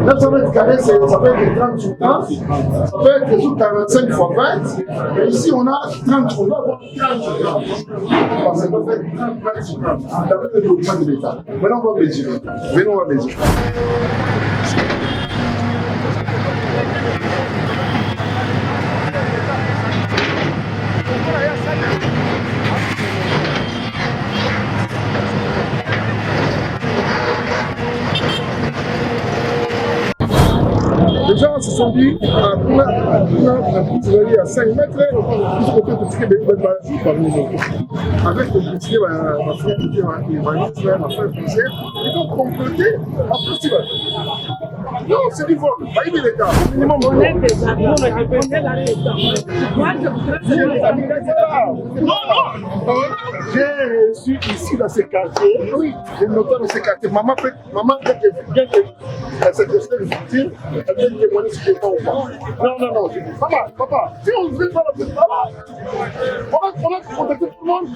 900 mètres carrés, ça peut être 30 sur 30, ça peut être sur 45 fois 20, mais ici on a 30, on doit avoir 30 sur 30. Parce que ça peut faire 30 sur 30, avec le document de l'État. Maintenant on va mesurer. Venons, on va mesurer. Les gens se sont dit, pour aller à 5 mètres, ils sont en train de tirer des balles parmi nous. Avec le budget, ma frère français, ils ont complété en possible. Non, c'est du vol. Pas il est là. Minimum. On est des avions, mais on est là dedans. Non, non. J'ai reçu ici dans ces quartiers. Oui. J'ai noté dans ces quartiers. Maman, bien que cette question est victime, elle peut témoigner si c'est pas ou pas. Non, non, non. Papa, si on ne veut pas la petite maman, on a contacté tout le monde.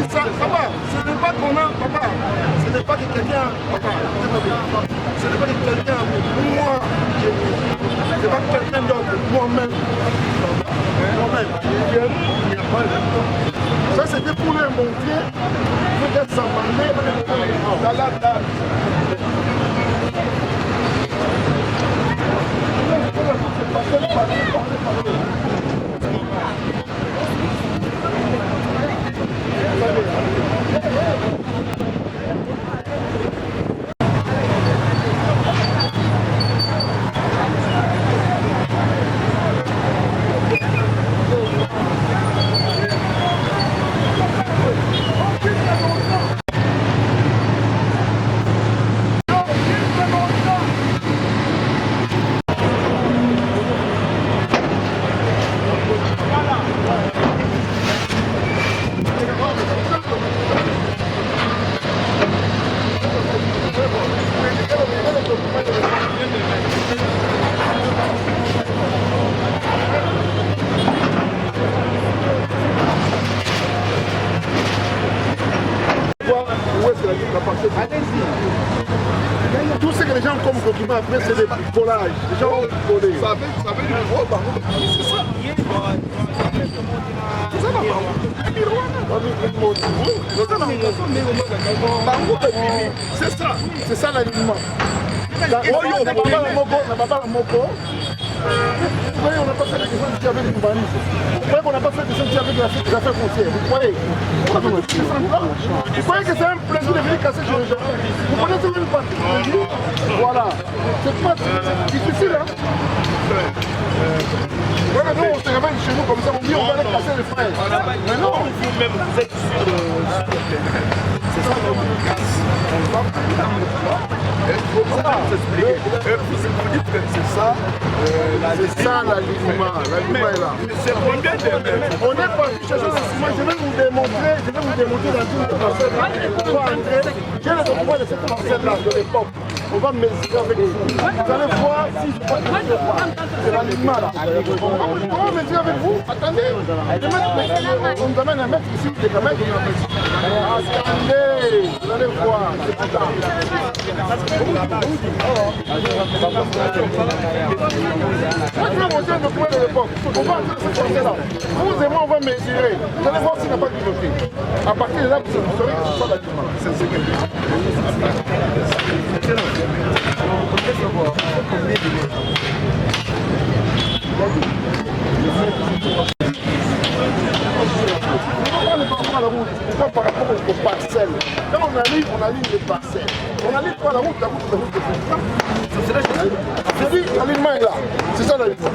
ça, papa, ce n'est pas qu'on a, papa, ce n'est pas que quelqu'un, papa, ce n'est pas que quelqu'un, moi, c'est pas quelqu'un d'autre, moi-même, ça c'était pour leur montrer, peut-être ça m'amenait dans la date. Tout ce que les gens comme document après, c'est des volages. Les gens ont volé. Ça fait du gros barreau. C'est ça. C'est ça, c'est ça l'alignement. On n'a pas la moco. Vous voyez, on n'a pas fait des sentiers avec l'urbanisme. Vous voyez qu'on n'a pas fait des sentiers avec les affaires foncières. Vous croyez? Vous croyez que c'est un plaisir de venir casser chez les gens? Vous connaissez une partie de vie? Voilà. C'est difficile, hein? Voilà, nous, on se réveille chez nous comme ça, on dit on va aller casser les frères. Mais non, vous-même, vous êtes sur le terrain. C'est ça, on casse. C'est ça l'alignement. L'alignement est là. On est parti chercher le ciment. Je vais vous démontrer dans une parcelle. J'ai le document de cette parcelle-là de l'époque. On va mesurer avec vous. Vous allez voir si c'est l'alignement là. On va mesurer avec vous. Attendez. On nous amène un mètre ici. Attendez. Vous allez voir. C'est pas ça. Moi, je vais montrer le point de l'époque. On va entrer cette parcelle-là. Vous et moi, on va mesurer. Vous allez voir s'il n'y a pas de bloqué. À partir de là, vous saurez que c'est ça l'alignement. C'est ce que je dis. Par rapport aux parcelles. Quand on aligne les parcelles. On aligne pas la route de c'est dit, l'alignement est là. C'est ça l'alignement.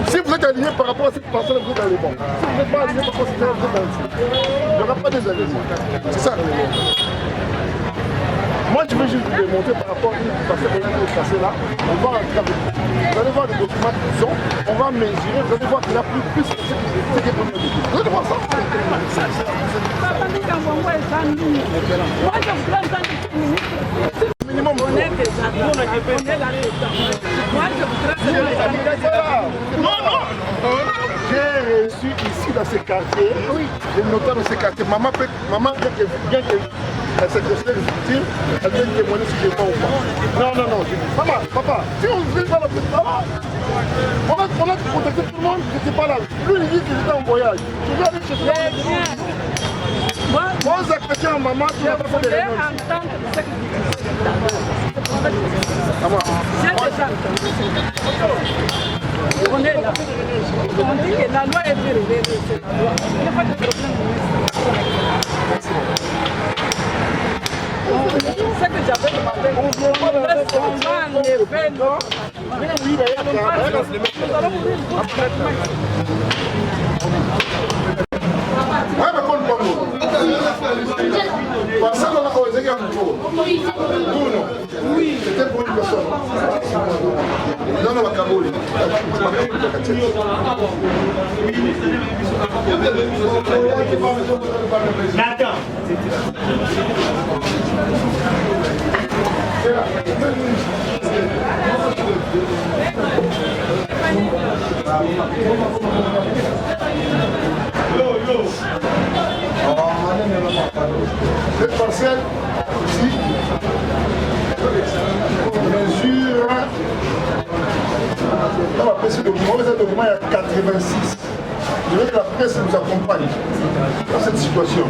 Si vous êtes aligné par rapport à cette parcelle, vous êtes dans les bons. Si vous n'êtes pas aligné par rapport à cette parcelle, vous êtes dans les bons. Il n'y aura pas des alignements. C'est ça l'alignement. Moi, je veux juste vous démontrer par rapport à une parcelle qui est cassée là. On va entrer avec vous. Vous allez voir les documents qu'ils ont. On va mesurer. Vous allez voir qu'il y a plus que ce qui est prévu. Vous allez voir ça. Minimum. Non. J'ai reçu ici dans ce quartier, le notaire de ce quartier. Maman, bien que cette grossesse victime, elle vient témoigner si je vais pas ou pas. Non. Papa, si on ne fait pas la petite là, on a contacté tout le monde, je n'étais pas là. Lui, il dit qu'il était en voyage. Je vais aller chez toi. Moi, vous accrochez à maman qui n'a pas fait de réunion. On est là. On dit que la loi est vérité. Il n'y a pas de problème. C'est que j'avais demandé. On va enlever l'eau. Oui, c'était pour une personne. Non, la Kabouli. Nathan. Cette parcelle ici mesure, dans la presse document, ce document il y a 86. Je veux que la presse nous accompagne dans cette situation.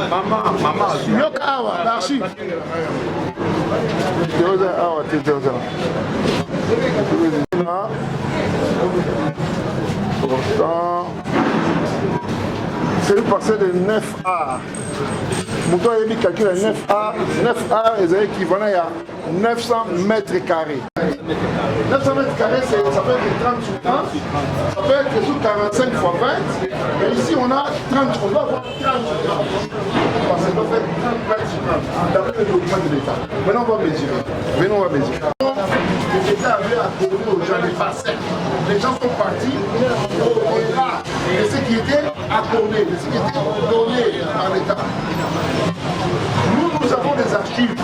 Maman, merci. C'est une parcelle de 9A. Mouton a mis calcul à 9A. 9A est équivalent à 900 mètres carrés. 900 mètres carrés, ça peut être 30 sur 30, ça peut être sur 45 fois 20. Mais ici, on a 30, on doit avoir 30 sur 30. Parce qu'on doit faire 30 mètres sur 30, d'après le document de l'État. Maintenant, on va mesurer. Venons, on va mesurer. L'État avait accordé aux gens des parcelles. Les gens sont partis au-delà de ce qui était accordé, de ce qui était donné par l'État. Nous avons des archives.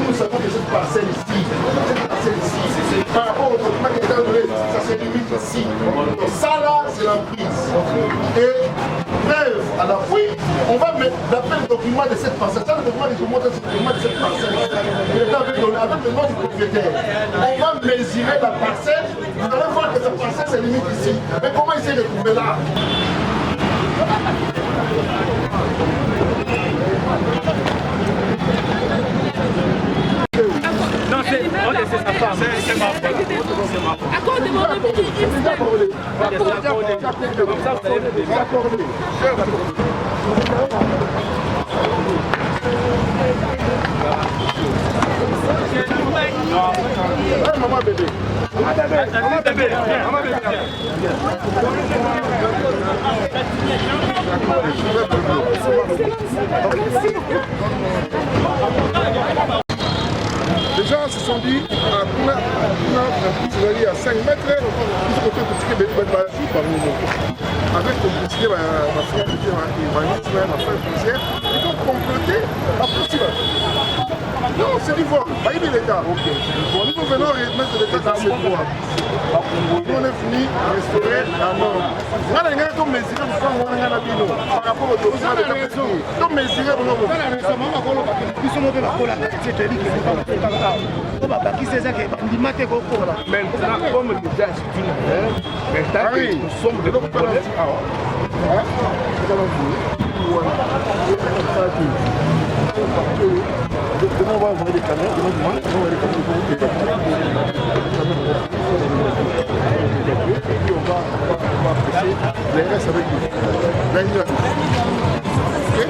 Nous savons que cette parcelle ici, par rapport au document qui est donné, ça se limite ici. Donc ça là, c'est l'emprise. Et preuve à l'appui, on va mettre d'après le document de cette parcelle. Ça, le document qui montre le document de cette parcelle. L'État avait donné avec le nom du propriétaire. On va mesurer la parcelle. Vous allez voir que cette parcelle se limite ici. Mais comment il s'est retrouvé là? Non, c'est sa femme. C'est ma femme. Accordez-moi le petit. Maman bébé. Maman bébé. Maman bébé. Les gens se sont dit, à 5 mètres, ils ont côté de ticket de parmi nous. Avec le policier, ma frère, ils vont compléter la possible. Non, c'est l'Ivoire, pas l'État. Nous venons remettre l'État dans ses droits. Nous on est venu restaurer la norme. Nous avons mesuré par rapport au document de l'État. Nous avons mesuré le nombre. Maintenant, comme déjà c'est une erreur, maintenant que nous sommes de notre problème. Demain, on va envoyer des caméras. On va envoyer des caméras. Et puis, on va apprécier les restes avec lui. Ok?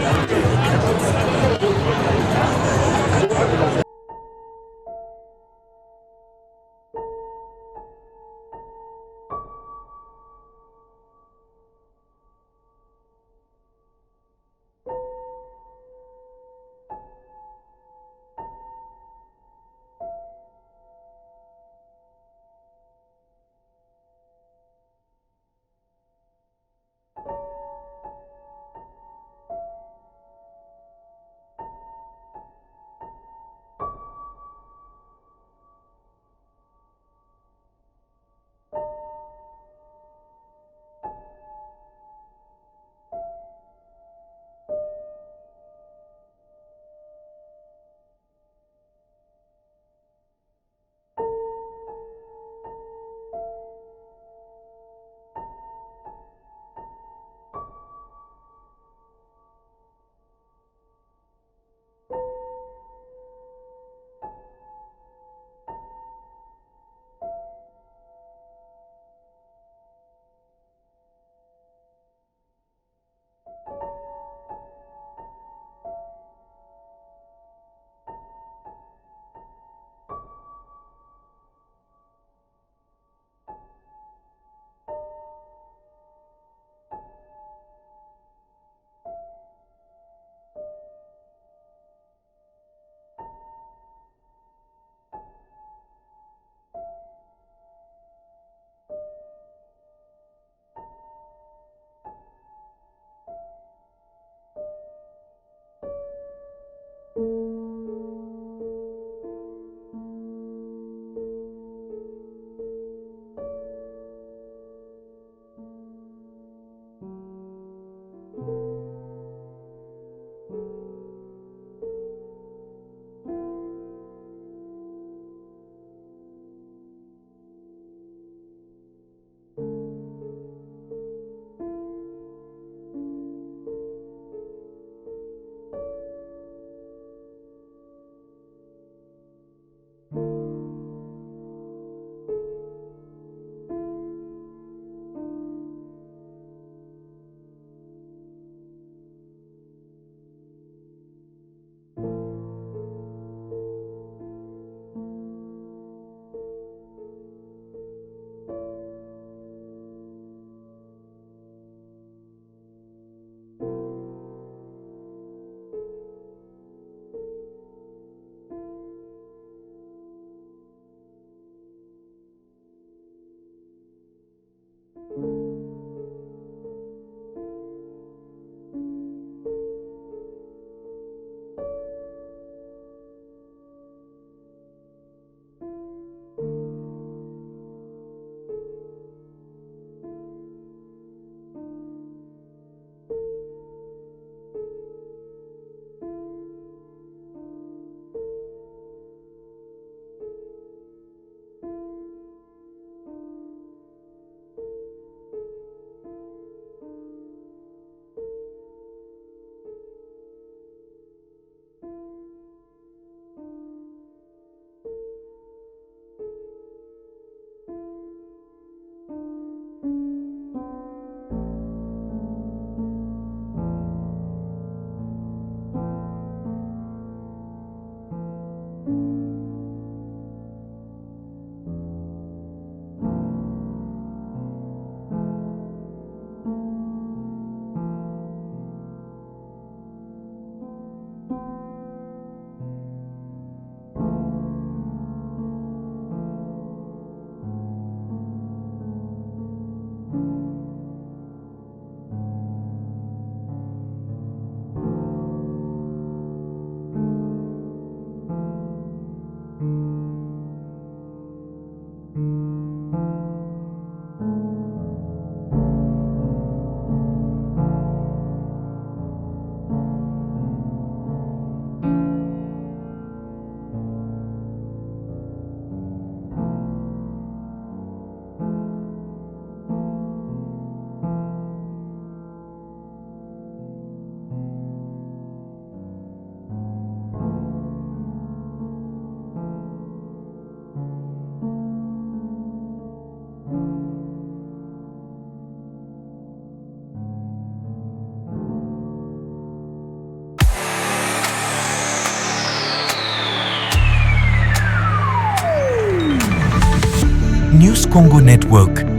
News Congo Network.